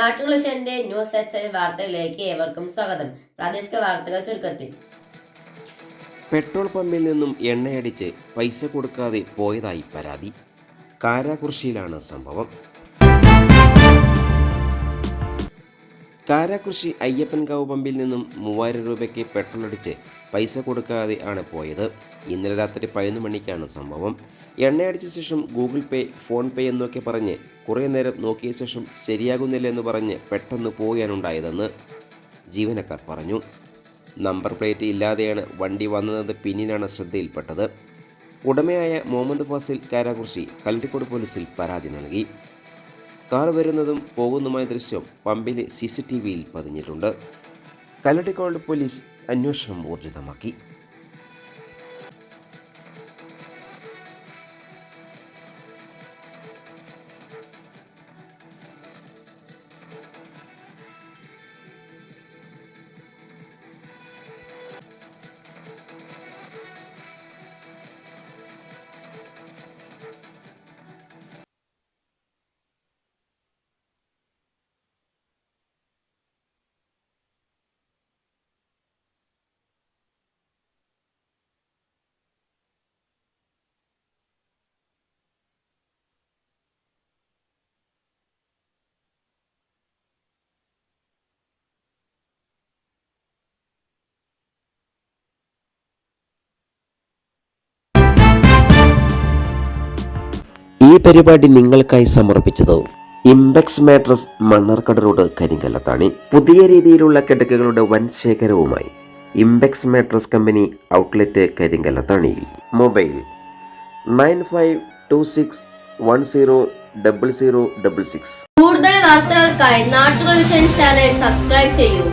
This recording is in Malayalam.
നാട്ടുവിഷന്റെ ന്യൂസ് എച്ച് വാർത്തകളിലേക്ക് ഏവർക്കും സ്വാഗതം. പ്രാദേശിക വാർത്തകൾ ചുരുക്കത്തിൽ. പെട്രോൾ പമ്പിൽ നിന്നും എണ്ണയടിച്ച് പൈസ കൊടുക്കാതെ പോയതായി പരാതി. കാരാകുർശിയിലാണ് സംഭവം. കാരാകുർശി അയ്യപ്പൻകാവ് പമ്പിൽ നിന്നും 3000 രൂപയ്ക്ക് പെട്രോൾ അടിച്ച് പൈസ കൊടുക്കാതെ ആണ് പോയത്. ഇന്നലെ രാത്രി 11 മണിക്കാണ് സംഭവം. എണ്ണയടിച്ച ശേഷം ഗൂഗിൾ പേ, ഫോൺ പേ എന്നൊക്കെ പറഞ്ഞ് കുറേ നേരം നോക്കിയ ശേഷം ശരിയാകുന്നില്ലെന്ന് പറഞ്ഞ് പെട്ടെന്ന് പോകാനുണ്ടായതെന്ന് ജീവനക്കാർ പറഞ്ഞു. നമ്പർ പ്ലേറ്റ് ഇല്ലാതെയാണ് വണ്ടി വന്നതെന്ന് പിന്നീടാണ് ശ്രദ്ധയിൽപ്പെട്ടത്. ഉടമയായ മുഹമ്മദ് ഫാസിൽ കാരാകുർശി കല്ലടിക്കോട് പോലീസിൽ പരാതി നൽകി. കാർ വരുന്നതും പോകുന്നതുമായ ദൃശ്യം പമ്പിലെ CCTVയിൽ പതിഞ്ഞിട്ടുണ്ട്. കല്ലടിക്കോട് പോലീസ് അന്വേഷണം ഊർജിതമാക്കി. ഈ പരിപാടി നിങ്ങൾക്കായി സമർപ്പിച്ചത് Impex mattress, Mannarkkad road, Karinkallathani. പുതിയ രീതിയിലുള്ള കിടക്കകളുടെ വൻ ശേഖരവുമായി ഇംപെക്സ് മാട്രസ് കമ്പനി ഔട്ട്ലെറ്റ്, കരിങ്കല്ലത്താണിയിൽ. മൊബൈൽ 9526100066. കൂടുതൽ വാർത്തകൾക്കായി നാട്ടുവിഷൻ ചാനൽ സബ്സ്ക്രൈബ് ചെയ്യൂ.